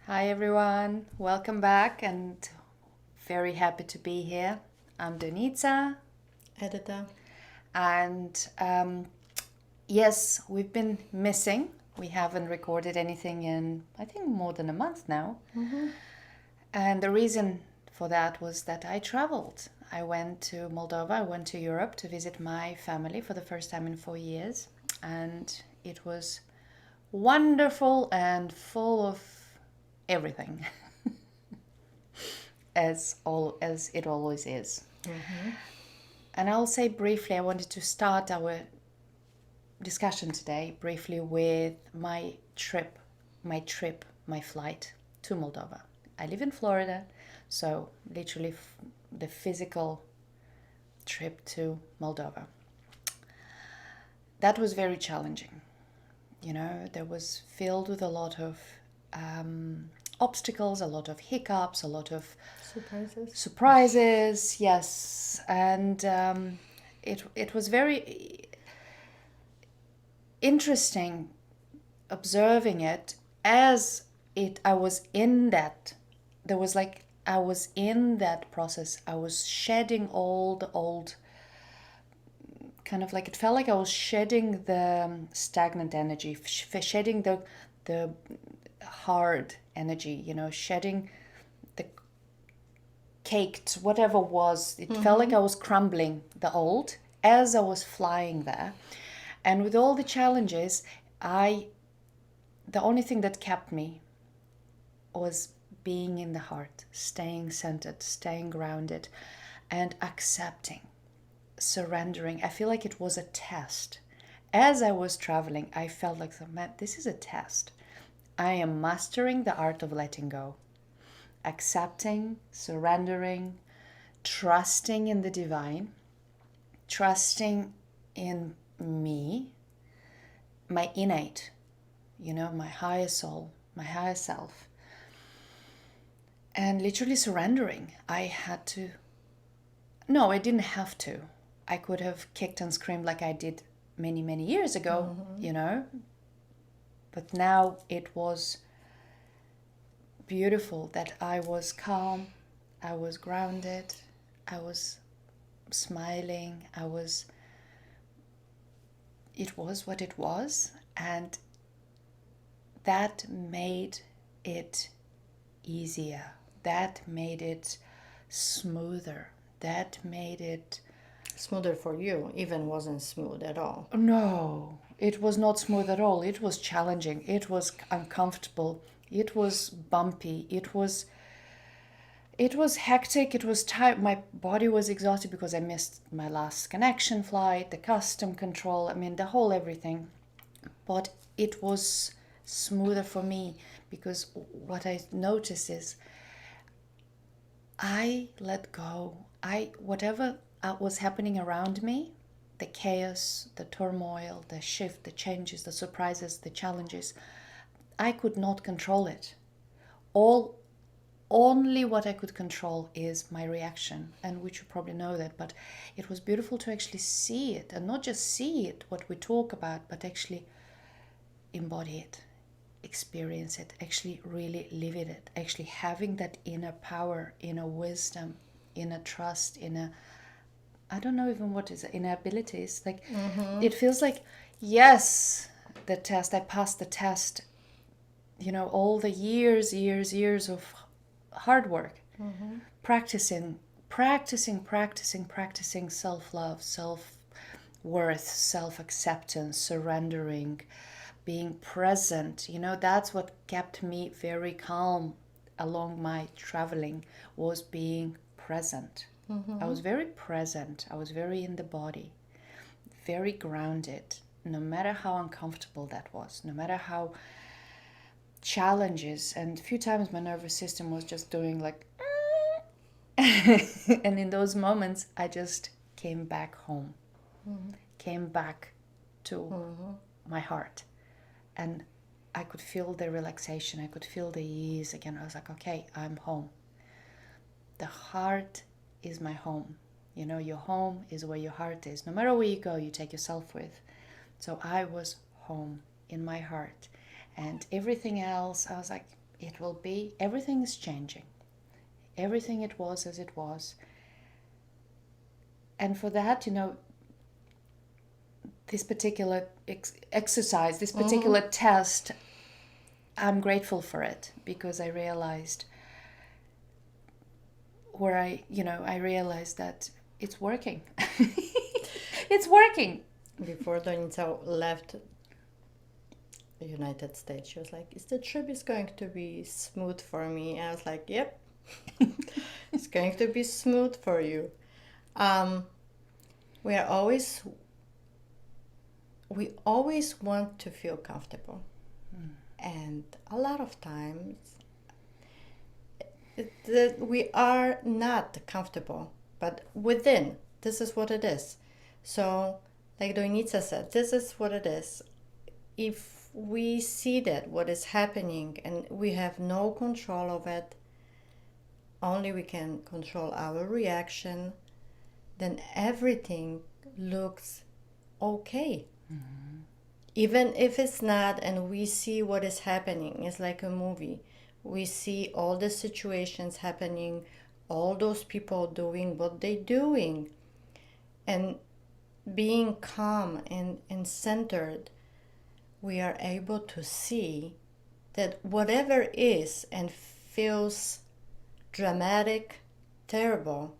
Hi everyone, welcome back and very happy to be here. I'm Danica, Editor. and yes, we've been missing. We haven't recorded anything in, I think, more than a month now. And the reason for that was that I traveled. I went to Moldova, I went to Europe to visit my family for the first time in 4 years, and it was wonderful and full of everything. as it always is. And I'll say briefly, I wanted to start our discussion today briefly with my flight to Moldova. I live in Florida, so literally the physical trip to Moldova. That was very challenging. There was filled with a lot of obstacles, a lot of hiccups, a lot of surprises, yes, and it was very interesting observing it as it. I was in that. There was like I was in that process. I was shedding all the old kind of like it felt like I was shedding the stagnant energy, shedding the hard energy. Shedding the caked, whatever was. It felt like I was crumbling the old as I was flying there. And with all the challenges, the only thing that kept me was being in the heart, staying centered, staying grounded, and accepting, surrendering. I feel like it was a test. As I was traveling, I felt like, man, this is a test. I am mastering the art of letting go, accepting, surrendering, trusting in the divine, trusting in me, my innate, my higher soul, my higher self, and literally surrendering. I had to. No, I didn't have to. I could have kicked and screamed like I did many, many years ago. But now it was beautiful that I was calm, I was grounded, I was smiling, it was what it was, and that made it easier. That made it smoother. That made it Smoother for you, even wasn't smooth at all. no, it was not smooth at all. It was challenging. It was uncomfortable. It was bumpy. It was hectic. It was tired. My body was exhausted because I missed my last connection flight, the custom control. I mean, the whole everything. But it was smoother for me because what I noticed is I let go. Whatever was happening around me, the chaos, the turmoil, the shift, the changes, the surprises, the challenges, I could not control it. All Only what I could control is my reaction, and which you probably know that, but it was beautiful to actually see it, and not just see it, what we talk about, but actually embody it, experience it, actually really live it, actually having that inner power, inner wisdom, inner trust, inner, I don't know even what is it, inner abilities. Like it feels like, yes, the test, I passed the test, all the years of hard work, practicing self-love, self-worth, self-acceptance, surrendering, being present. That's what kept me very calm along my traveling, was being present. I was very present. I was very in the body, very grounded, no matter how uncomfortable that was, no matter how challenges. And a few times my nervous system was just doing like and in those moments I just came back home, came back to my heart, and I could feel the relaxation, I could feel the ease again. I was like, okay, I'm home. The heart is my home. Your home is where your heart is. No matter where you go, you take yourself with. So I was home in my heart, and everything else, I was like, it will be, everything is changing. Everything it was as it was. And for that, this particular exercise, this particular test, I'm grateful for it, because I realized I realized that it's working. It's working. Before Danica left the United States, she was like, "Is the trip is going to be smooth for me?" And I was like, "Yep, it's going to be smooth for you." We always want to feel comfortable, and a lot of times we are not comfortable, but within, this is what it is. So, like Doinitsa said, this is what it is. If we see that what is happening and we have no control of it, only we can control our reaction, then everything looks okay. Mm-hmm. Even if it's not, and we see what is happening, it's like a movie. We see all the situations happening, all those people doing what they're doing, and being calm and centered, we are able to see that whatever is and feels dramatic, terrible,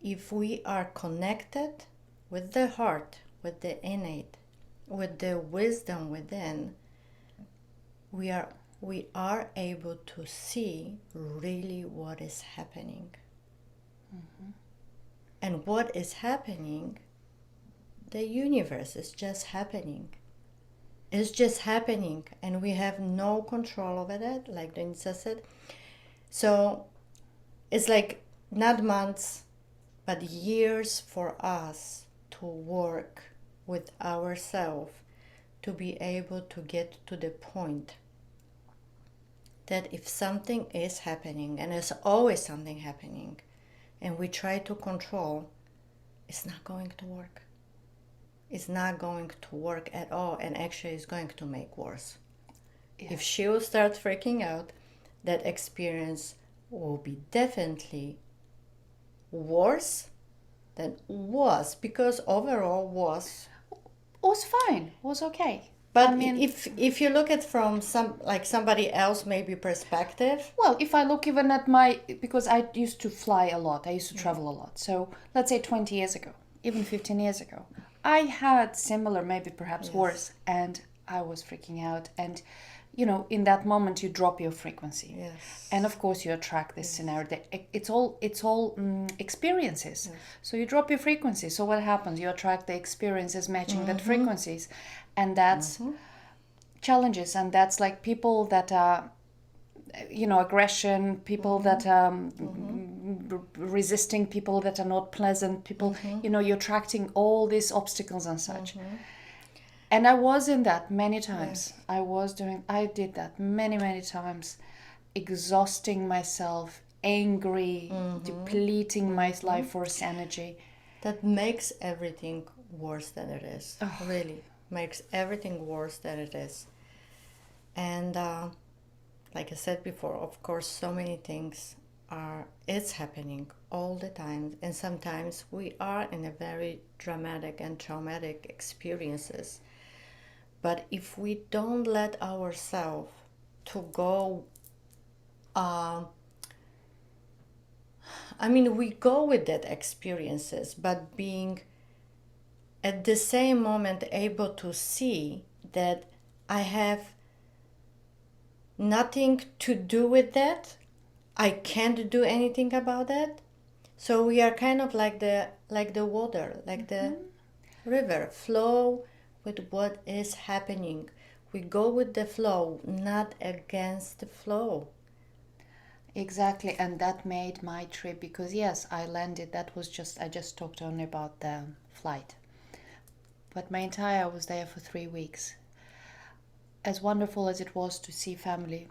if we are connected with the heart, with the innate, with the wisdom within, we are able to see really what is happening. Mm-hmm. And what is happening, the universe is just happening. It's just happening, and we have no control over that, like Denisa said. So it's like not months, but years for us to work with ourselves to be able to get to the point that if something is happening, and there's always something happening, and we try to control, it's not going to work. It's not going to work at all, and actually it's going to make worse. Yeah. If she will start freaking out, that experience will be definitely worse than was, because overall was fine, was okay. But I mean, if you look at from somebody else maybe perspective. Well, if I look even at because I used to fly a lot, I used to travel a lot. So let's say 20 years ago, even 15 years ago, I had similar, maybe perhaps worse, and I was freaking out. And, in that moment you drop your frequency. Yes. And of course you attract this scenario. It's all experiences. Yes. So you drop your frequency. So what happens? You attract the experiences matching that frequencies. And that's challenges. And that's like people that are, aggression, people that are resisting, people that are not pleasant, people, you're attracting all these obstacles and such. And I was in that many times. Yes. I did that many, many times, exhausting myself, angry, depleting my life force energy. That makes everything worse than it is. Oh. Really makes everything worse than it is. And like I said before, of course, so many things it's happening all the time, and sometimes we are in a very dramatic and traumatic experiences. But if we don't let ourselves to go, we go with that experiences, but being at the same moment able to see that I have nothing to do with that, I can't do anything about that. So we are kind of like the water, like the river, flow with what is happening. We go with the flow, not against the flow. Exactly, and that made my trip, because yes, I landed, I just talked only about the flight. But I was there for 3 weeks. As wonderful as it was to see family,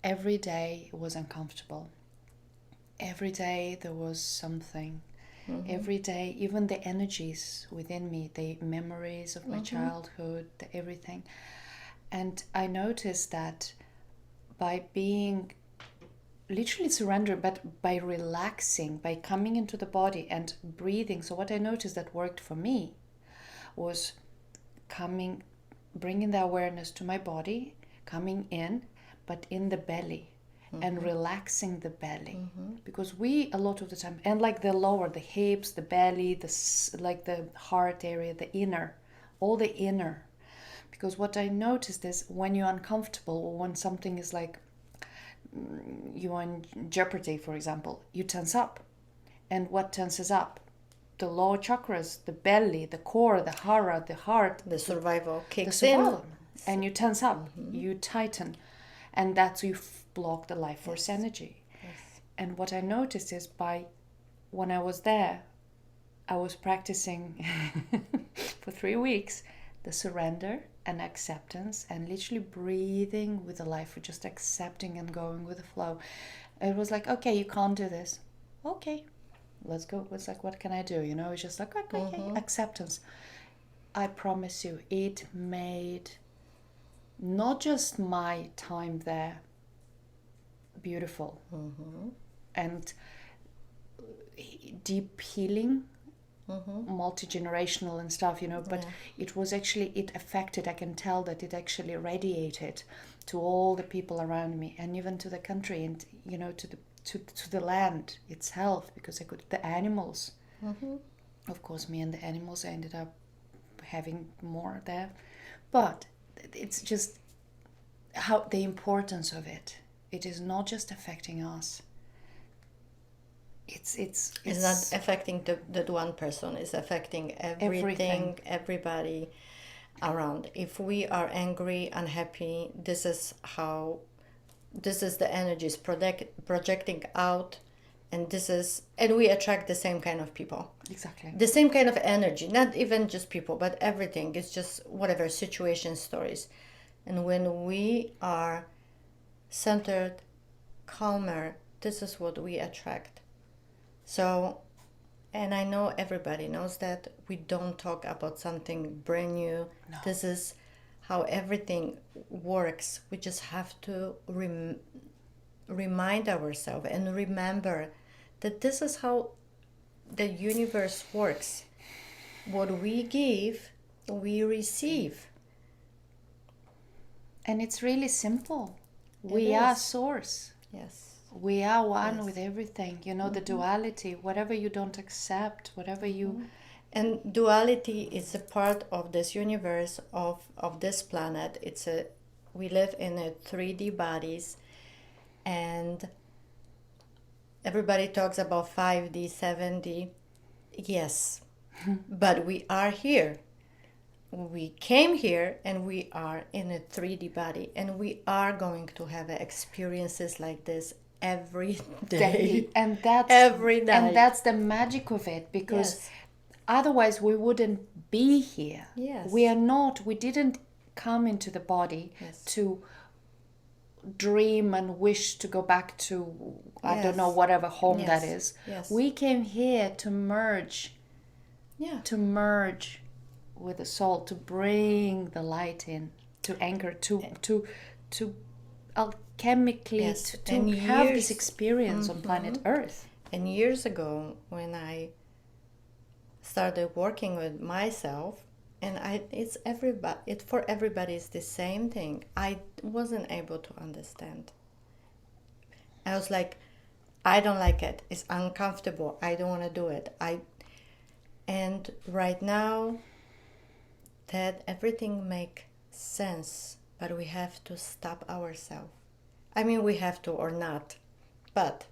every day was uncomfortable. Every day there was something. Every day, even the energies within me, the memories of my childhood, everything. And I noticed that by being literally surrender, but by relaxing, by coming into the body and breathing. So what I noticed that worked for me was bringing the awareness to my body, coming in, but in the belly, and relaxing the belly. Because we, a lot of the time, and like the lower, the hips, the belly, like the heart area, the inner, all the inner. Because what I noticed is when you're uncomfortable, or when something is like, you're in jeopardy, for example, you tense up. And what tenses up? The lower chakras, the belly, the core, the hara, the heart. The survival The kicks survival. And you tense up, you tighten. And that's you block the life force energy. And what I noticed is when I was there, I was practicing for 3 weeks the surrender and acceptance, and literally breathing with the life, just accepting and going with the flow. It was like, okay, you can't do this. Okay, let's go. It's like, what can I do? It's just like, okay, acceptance. I promise you, it made not just my time there beautiful and deep healing, multi-generational and stuff, but it was actually, it affected, I can tell that it actually radiated to all the people around me, and even to the country, and to the land itself, because the animals, of course, me and the animals, I ended up having more there, but it's just how the importance of it is not just affecting us. It's not affecting that one person. It's affecting everything, everybody around. If we are angry, unhappy, this is the energies projecting out, and we attract the same kind of people. Exactly. The same kind of energy, not even just people, but everything. It's just whatever, situation, stories. And when we are centered, calmer, this is what we attract. So, and I know everybody knows that we don't talk about something brand new. No. This is how everything works. We just have to remind ourselves and remember that this is how the universe works. What we give, we receive. And it's really simple. We are source. Yes. We are one with everything. The duality, whatever you don't accept, whatever you... And duality is a part of this universe, of this planet. We live in a 3D bodies, and everybody talks about 5D, 7D. Yes, but we are here. We came here and we are in a 3D body, and we are going to have experiences like this every day. And that's every day. And that's the magic of it, because otherwise we wouldn't be here. Yes. We didn't come into the body to dream and wish to go back to, I don't know, whatever home that is. Yes. We came here to merge. To merge with the soul, to bring the light in, to anchor, to alchemically, to have this experience on planet Earth. And years ago, when I started working with myself, and for everybody it's the same thing. I wasn't able to understand. I was like, I don't like it. It's uncomfortable. I don't want to do it. And right now, that everything makes sense, but we have to stop ourselves. I mean, we have to or not, but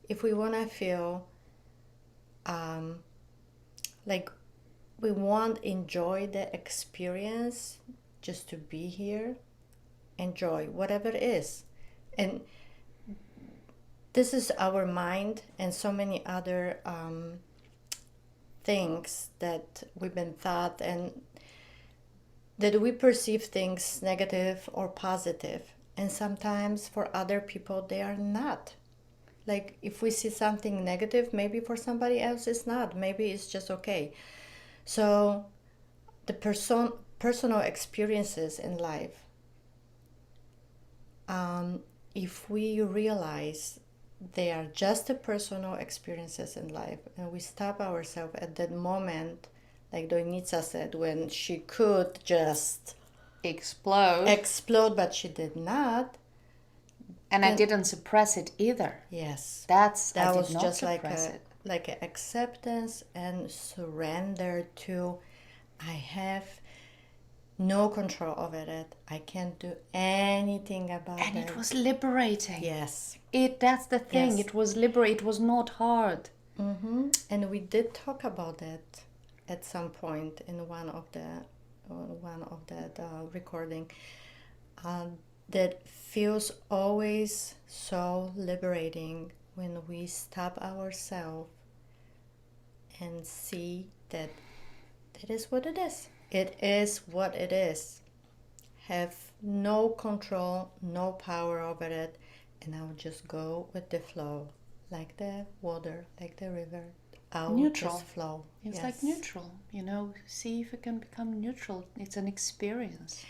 if we want to feel like we want to enjoy the experience, just to be here, enjoy whatever it is. And this is our mind and so many other things that we've been taught, and that we perceive things negative or positive, and sometimes for other people they are not. Like if we see something negative, maybe for somebody else it's not, maybe it's just okay. So the personal experiences in life, if we realize they are just the personal experiences in life, and we stop ourselves at that moment, like Doinitsa said, when she could just explode, but she did not. and I didn't suppress it either. Yes, I that did was not just suppress it. like a acceptance and surrender to, I have no control over it. I can't do anything about it. And it was liberating. Yes. That's the thing. Yes. It was liberating. It was not hard. Mm-hmm. And we did talk about it at some point in one of the recording. That feels always so liberating when we stop ourselves and see that it is what it is. It is what it is. Have no control, no power over it, and I'll just go with the flow, like the water, like the river. I'll Neutral. just flow. It's Yes. like neutral, see if you can become neutral. It's an experience.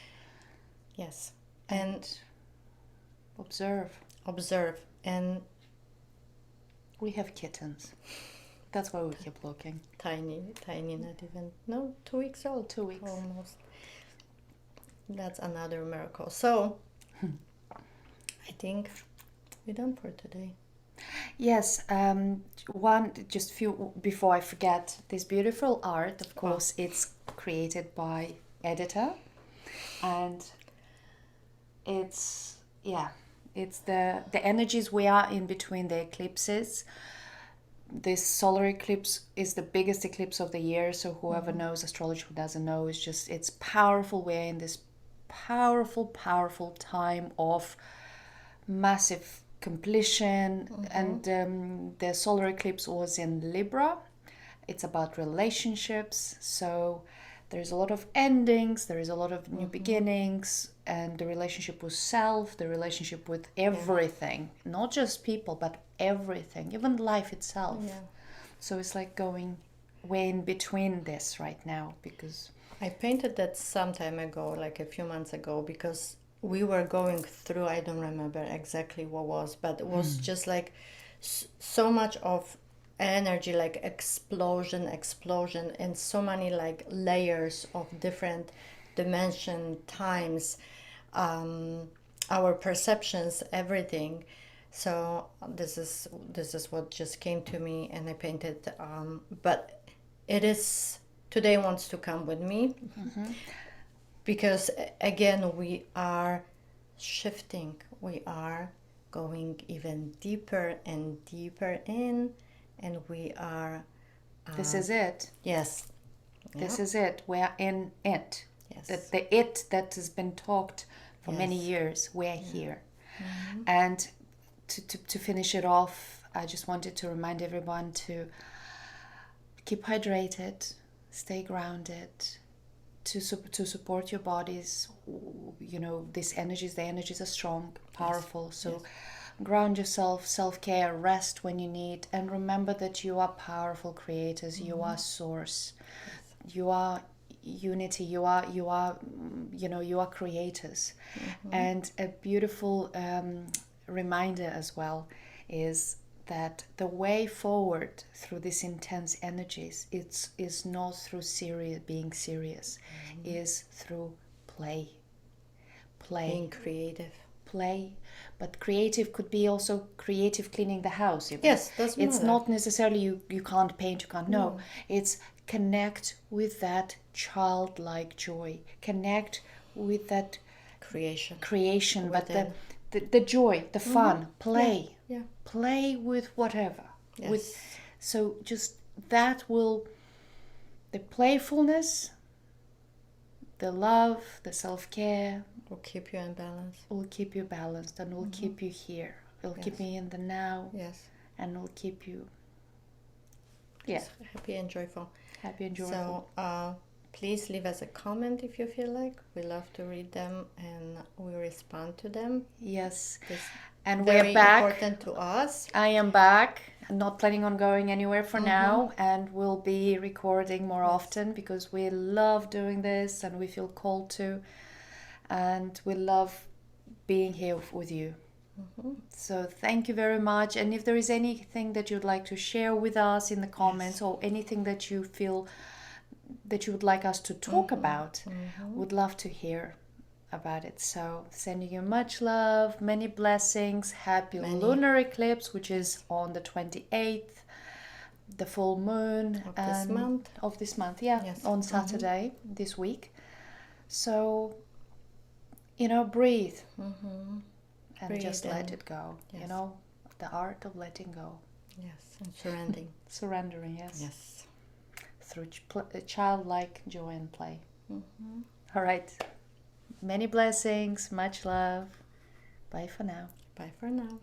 Yes. And observe. And we have kittens. That's why we keep looking. Tiny, not even, 2 weeks old. 2 weeks. Almost. That's another miracle. So, I think we're done for today. Yes, before I forget, this beautiful art, of course, it's created by Editor, and it's the energies we are in between the eclipses. This solar eclipse is the biggest eclipse of the year, so whoever knows astrology, who doesn't know, it's powerful. We're in this powerful time of massive completion, and the solar eclipse was in Libra. It's about relationships, so there's a lot of endings, there is a lot of new beginnings, and the relationship with self, the relationship with everything, not just people, but everything, even life itself. So it's like we're in between this right now, because I painted that some time ago, like a few months ago, because we were going through, I don't remember exactly what was, but it was just like so much of energy, like explosion, and so many like layers of different dimension, times, our perceptions, everything. So this is what just came to me, and I painted. But it is today wants to come with me, because again we are shifting. We are going even deeper and deeper in, and we are. This is it. Yes. This is it. We're in it. Yes. The it that has been talked for many years. We're here. And to finish it off, I just wanted to remind everyone to keep hydrated, stay grounded, to support your bodies. The energies are strong, powerful. So ground yourself, self-care, rest when you need, and remember that you are powerful creators. You are source. You are unity. You are creators. And a beautiful reminder as well is that the way forward through these intense energies is not through being serious, is through play. Being creative. Play, but creative could be also creative cleaning the house. Even. Yes, that's it's not necessarily you can't paint, you can't. No, it's connect with that childlike joy, connect with that creation, but the joy, the fun, play. Yeah. Play with whatever. Yes. So just that the playfulness, the love, the self-care will keep you in balance. Will keep you balanced, and will keep you here. It'll keep me in the now. Yes. And will keep you happy and joyful. So please leave us a comment if you feel like. We love to read them and we respond to them. Yes. It's and very we're back. Important to us. I am back. I'm not planning on going anywhere for now, and we'll be recording more often because we love doing this and we feel called to, and we love being here with you. So thank you very much. And if there is anything that you'd like to share with us in the comments, or anything that you feel that you would like us to talk about, would love to hear about it. So sending you much love, many blessings, happy lunar eclipse, which is on the 28th, the full moon of this month, Yes. on Saturday this week. So, breathe and Breathe just let and- it go. yes. The art of letting go, Yes, and surrendering. surrendering, yes, Yes. through childlike joy and play. All right, many blessings, much love. Bye for now. Bye for now.